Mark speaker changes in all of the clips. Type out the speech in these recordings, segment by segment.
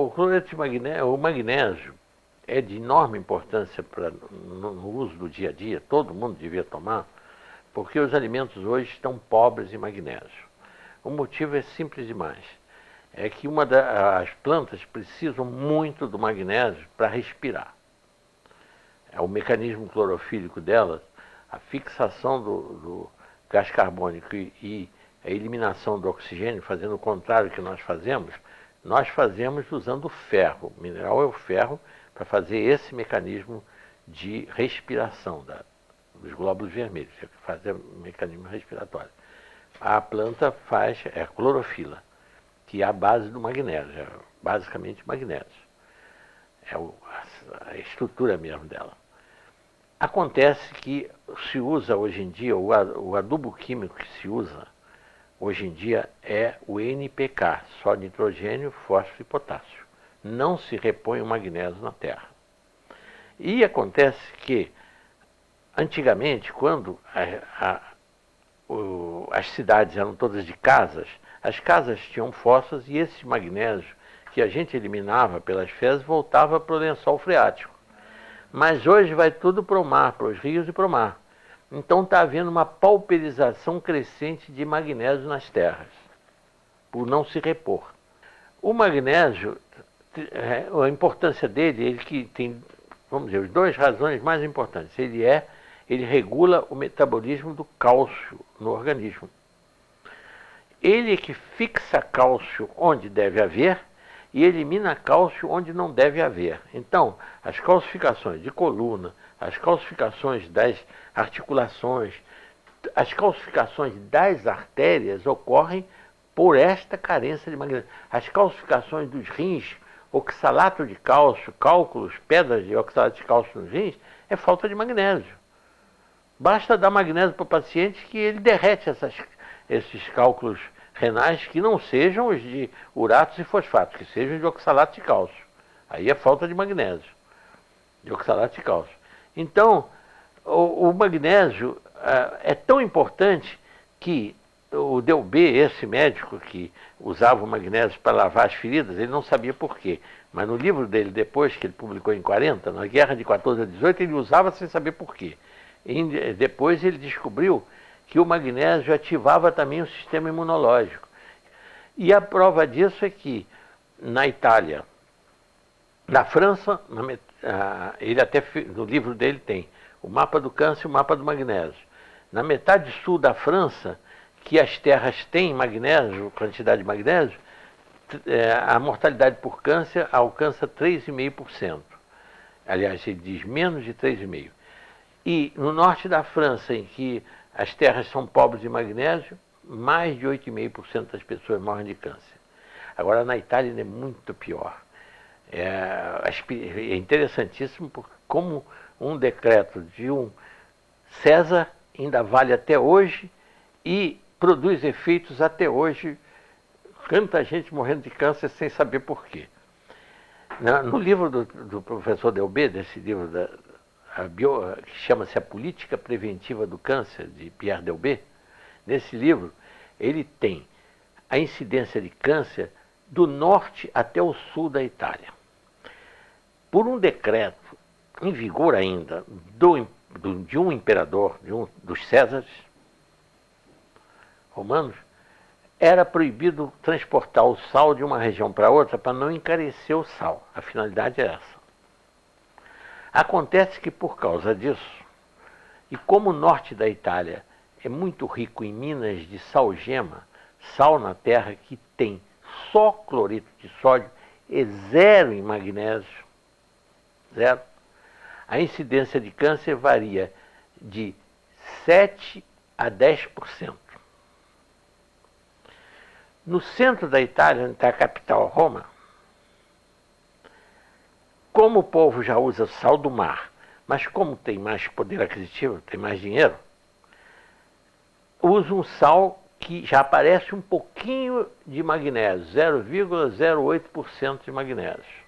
Speaker 1: O cloreto de magnésio, o magnésio é de enorme importância no uso do dia a dia, todo mundo devia tomar, porque os alimentos hoje estão pobres em magnésio. O motivo é simples demais. É que as plantas precisam muito do magnésio para respirar. É o mecanismo clorofílico delas, a fixação do gás carbônico e a eliminação do oxigênio, fazendo o contrário que nós fazemos usando o ferro. O mineral é o ferro para fazer esse mecanismo de respiração dos glóbulos vermelhos, que faz o mecanismo respiratório. A planta é a clorofila, que é a base do magnésio, é basicamente magnésio. É a estrutura mesmo dela. Acontece que se usa hoje em dia, o adubo químico que se usa hoje em dia é o NPK, só nitrogênio, fósforo e potássio. Não se repõe o magnésio na terra. E acontece que, antigamente, quando as cidades eram todas de casas, as casas tinham fossas e esse magnésio que a gente eliminava pelas fezes voltava para o lençol freático. Mas hoje vai tudo para o mar, para os rios e para o mar. Então está havendo uma pauperização crescente de magnésio nas terras, por não se repor. O magnésio, a importância dele, ele que tem, vamos dizer, as duas razões mais importantes. Ele regula o metabolismo do cálcio no organismo. Ele é que fixa cálcio onde deve haver e elimina cálcio onde não deve haver. Então, as calcificações de coluna, as calcificações das articulações, as calcificações das artérias ocorrem por esta carência de magnésio. As calcificações dos rins, oxalato de cálcio, cálculos, pedras de oxalato de cálcio nos rins, é falta de magnésio. Basta dar magnésio para o paciente que ele derrete esses cálculos renais que não sejam os de uratos e fosfatos, que sejam de oxalato de cálcio. Aí é falta de magnésio, de oxalato de cálcio. Então, o magnésio é tão importante que o Delbé, esse médico que usava o magnésio para lavar as feridas, ele não sabia por quê. Mas no livro dele, depois que ele publicou em 40, na Guerra de 14 a 18, ele usava sem saber por quê. E depois ele descobriu que o magnésio ativava também o sistema imunológico. E a prova disso é que na Itália, na França, ele até no livro dele tem o mapa do câncer e o mapa do magnésio. Na metade sul da França, que as terras têm magnésio, quantidade de magnésio, a mortalidade por câncer alcança 3,5%. Aliás, ele diz menos de 3,5%. E no norte da França, em que as terras são pobres de magnésio, mais de 8,5% das pessoas morrem de câncer. Agora, na Itália ainda é muito pior. É interessantíssimo como um decreto de um César ainda vale até hoje e produz efeitos até hoje. Tanta gente morrendo de câncer sem saber por quê. No livro do professor Delbé, desse livro que chama-se A Política Preventiva do Câncer, de Pierre Delbé, nesse livro ele tem a incidência de câncer do norte até o sul da Itália. Por um decreto em vigor ainda de um imperador, dos Césares romanos, era proibido transportar o sal de uma região para outra para não encarecer o sal. A finalidade é essa. Acontece que por causa disso, e como o norte da Itália é muito rico em minas de salgema, sal na terra que tem só cloreto de sódio e zero em magnésio, zero, a incidência de câncer varia de 7 a 10%. No centro da Itália, onde está a capital, Roma, como o povo já usa sal do mar, mas como tem mais poder aquisitivo, tem mais dinheiro, usa um sal que já aparece um pouquinho de magnésio, 0,08% de magnésio.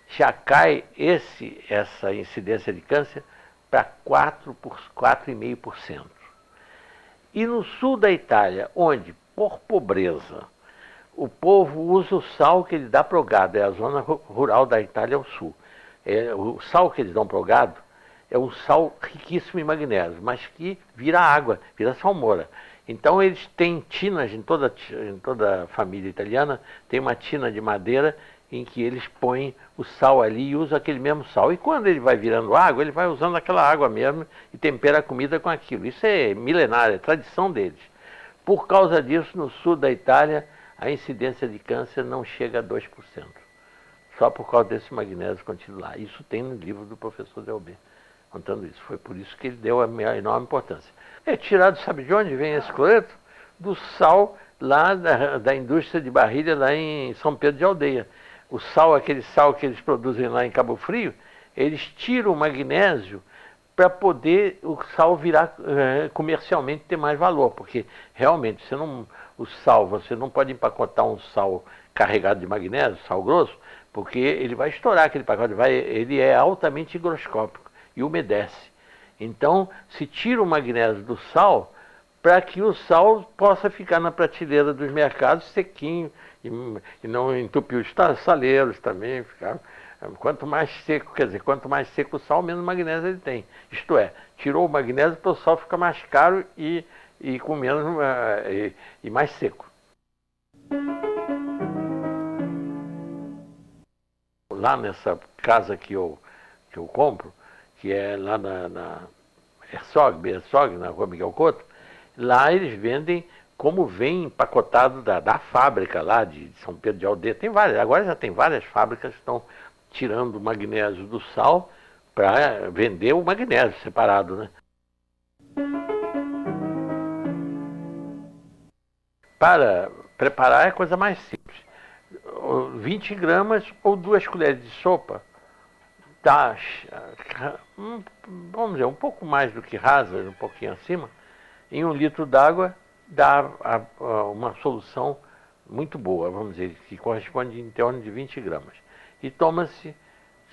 Speaker 1: Já cai essa incidência de câncer para 4,5%. E no sul da Itália, onde, por pobreza, O povo usa o sal que ele dá para o gado, é a zona rural da Itália ao sul. O sal que eles dão para o gado é um sal riquíssimo em magnésio, mas que vira água, vira salmoura. Então eles têm tinas, em toda a família italiana, tem uma tina de madeira em que eles põem o sal ali e usam aquele mesmo sal. E quando ele vai virando água, ele vai usando aquela água mesmo e tempera a comida com aquilo. Isso é milenário, é tradição deles. Por causa disso, no sul da Itália, a incidência de câncer não chega a 2%. Só por causa desse magnésio contido lá. Isso tem no livro do professor Delbé, contando isso. Foi por isso que ele deu a enorme importância. É tirado, sabe de onde vem esse cloreto? Do sal lá da indústria de Barrilha, lá em São Pedro de Aldeia. O sal, aquele sal que eles produzem lá em Cabo Frio, eles tiram o magnésio para poder o sal virar comercialmente ter mais valor, porque realmente você não pode empacotar um sal carregado de magnésio, sal grosso, porque ele vai estourar aquele pacote, ele é altamente higroscópico e umedece. Então, se tira o magnésio do sal para que o sal possa ficar na prateleira dos mercados sequinho e não entupir os saleiros também. Quanto mais seco, quer dizer, quanto mais seco o sal, menos magnésio ele tem. Isto é, tirou o magnésio para o sal ficar mais caro e com menos e mais seco. Lá nessa casa que eu compro, que é lá na Herzog, na rua Miguel Couto, lá eles vendem como vem empacotado da fábrica lá de São Pedro de Aldeia. Tem várias, agora já tem várias fábricas que estão tirando o magnésio do sal para vender o magnésio separado, né? Para preparar é a coisa mais simples. 20 gramas ou 2 colheres de sopa dá, vamos dizer, um pouco mais do que rasa, um pouquinho acima, em 1 litro d'água dá uma solução muito boa, vamos dizer, que corresponde em torno de 20 gramas. E toma-se,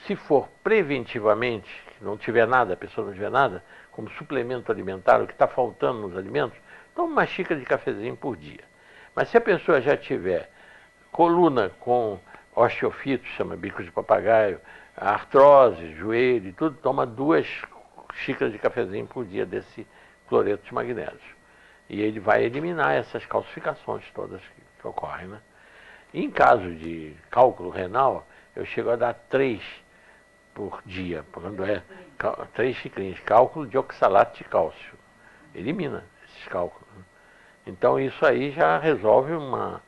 Speaker 1: se for preventivamente, não tiver nada, a pessoa não tiver nada, como suplemento alimentar, o que está faltando nos alimentos, toma uma xícara de cafezinho por dia. Mas se a pessoa já tiver coluna com osteofito, chama bico de papagaio, artrose, joelho e tudo, toma 2 xícaras de cafezinho por dia desse cloreto de magnésio. E ele vai eliminar essas calcificações todas que ocorrem, né? Em caso de cálculo renal, eu chego a dar 3 por dia, quando é 3 xicrinhas, cálculo de oxalato de cálcio. Elimina esses cálculos. Então isso aí já resolve uma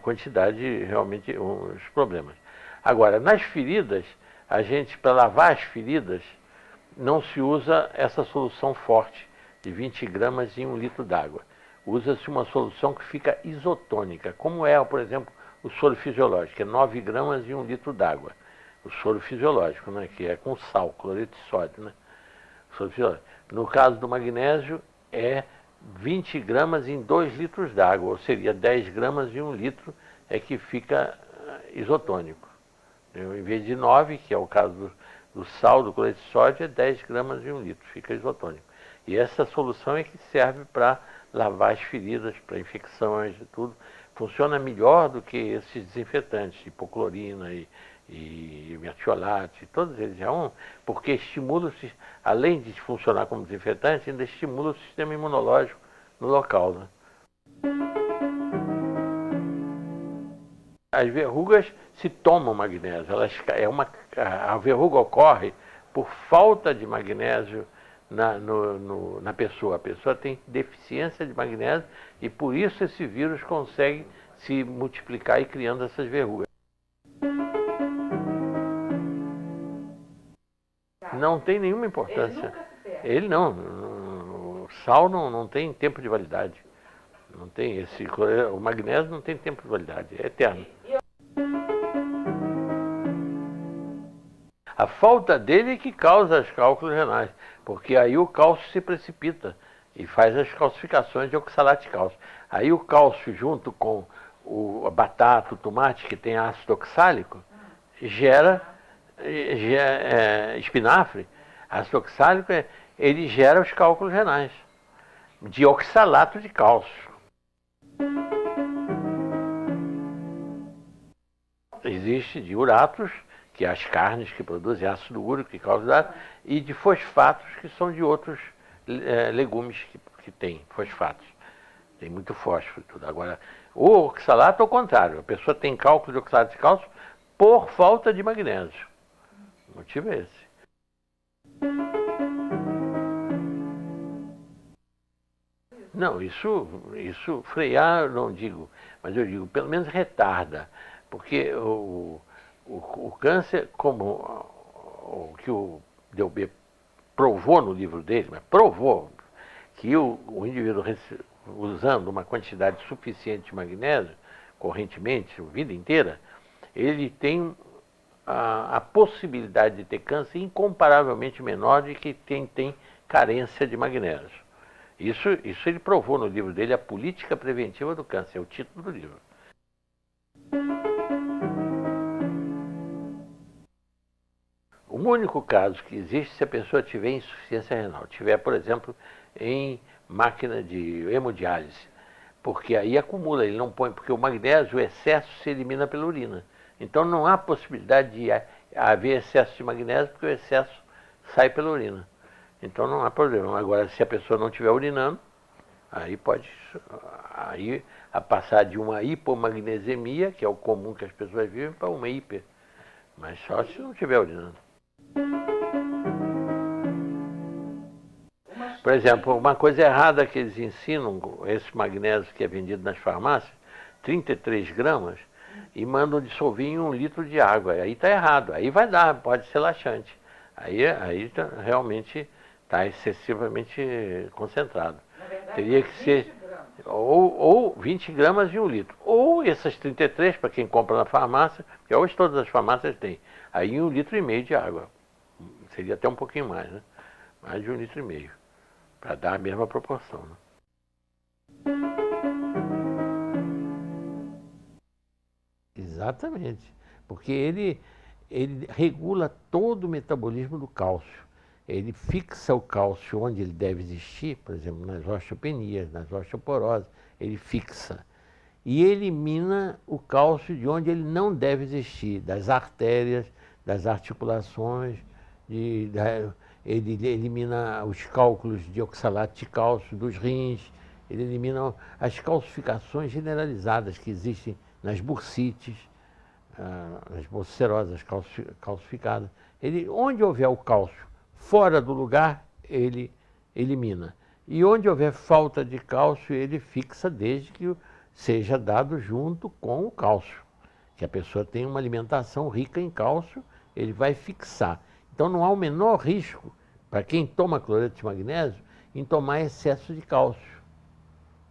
Speaker 1: quantidade, realmente, os problemas. Agora, nas feridas, a gente, para lavar as feridas, não se usa essa solução forte de 20 gramas em 1 litro d'água. Usa-se uma solução que fica isotônica, como é, por exemplo, o soro fisiológico, que é 9 gramas em 1 litro d'água. O soro fisiológico, né, que é com sal, cloreto de sódio, né? Soro fisiológico. No caso do magnésio, é 20 gramas em 2 litros d'água, ou seria 10 gramas em 1 litro, é que fica isotônico. Em vez de 9, que é o caso do sal, do cloreto de sódio, é 10 gramas em 1 litro, fica isotônico. E essa solução é que serve para lavar as feridas, para infecções e tudo. Funciona melhor do que esses desinfetantes, hipoclorina e mertiolate, todos eles porque estimula, além de funcionar como desinfetante, ainda estimula o sistema imunológico no local, né? As verrugas se tomam magnésio, a verruga ocorre por falta de magnésio na pessoa. A pessoa tem deficiência de magnésio e por isso esse vírus consegue se multiplicar e criando essas verrugas. Não tem nenhuma importância. Ele não. O sal não tem tempo de validade. Não tem o magnésio não tem tempo de validade, é eterno. A falta dele é que causa os cálculos renais, porque aí o cálcio se precipita e faz as calcificações de oxalato de cálcio. Aí o cálcio junto com a batata, o tomate, que tem ácido oxálico, gera espinafre. Ácido oxálico, ele gera os cálculos renais de oxalato de cálcio. existe de uratos, que é as carnes que produzem ácido úrico e carboidrato, e de fosfatos, que são de outros legumes que têm fosfatos. Tem muito fósforo e tudo. Agora, o oxalato, ao contrário, a pessoa tem cálculo de oxalato de cálcio por falta de magnésio. O motivo é esse. Não, isso frear, não digo, mas eu digo, pelo menos retarda, porque o câncer, como o que o Delbé provou no livro dele, mas provou que o indivíduo usando uma quantidade suficiente de magnésio, correntemente, a vida inteira, ele tem a possibilidade de ter câncer incomparavelmente menor de que quem tem carência de magnésio. Isso ele provou no livro dele, A Política Preventiva do Câncer, é o título do livro. O único caso que existe se a pessoa tiver insuficiência renal, tiver, por exemplo, em máquina de hemodiálise, porque aí acumula, ele não põe, porque o magnésio, o excesso se elimina pela urina. Então não há possibilidade de haver excesso de magnésio, porque o excesso sai pela urina. Então não há problema. Agora, se a pessoa não estiver urinando, aí pode a passar de uma hipomagnesemia, que é o comum que as pessoas vivem, para uma hiper. Mas só se não estiver urinando. Por exemplo, uma coisa errada que eles ensinam, esse magnésio que é vendido nas farmácias, 33 gramas, e mandam dissolver em 1 litro de água. Aí está errado, aí vai dar, pode ser laxante. Aí realmente está excessivamente concentrado. Verdade, teria que ser ou 20 gramas em 1 litro. Ou essas 33, para quem compra na farmácia, porque hoje todas as farmácias têm, aí 1,5 litro de água. Seria até um pouquinho mais, né? Mais de 1,5 litro, para dar a mesma proporção. Né? Exatamente, porque ele regula todo o metabolismo do cálcio. Ele fixa o cálcio onde ele deve existir, por exemplo, nas osteopenias, nas osteoporoses, ele fixa. E elimina o cálcio de onde ele não deve existir, das artérias, das articulações, ele elimina os cálculos de oxalato de cálcio dos rins, ele elimina as calcificações generalizadas que existem nas bursites, as bolsicerosas calcificadas. Onde houver o cálcio fora do lugar, ele elimina. E onde houver falta de cálcio, ele fixa desde que seja dado junto com o cálcio. Que a pessoa tem uma alimentação rica em cálcio, ele vai fixar. Então não há o menor risco, para quem toma cloreto de magnésio, em tomar excesso de cálcio.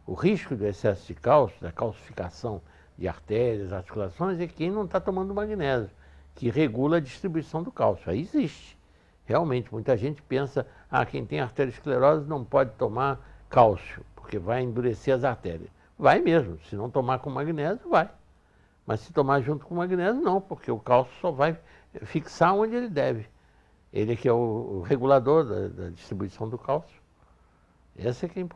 Speaker 1: O risco do excesso de cálcio, da calcificação de artérias, articulações, é quem não está tomando magnésio, que regula a distribuição do cálcio. Aí existe. Realmente, muita gente pensa, quem tem arteriosclerose não pode tomar cálcio, porque vai endurecer as artérias. Vai mesmo, se não tomar com magnésio, vai. Mas se tomar junto com magnésio, não, porque o cálcio só vai fixar onde ele deve. Ele que é o regulador da distribuição do cálcio. Esse é que é importante.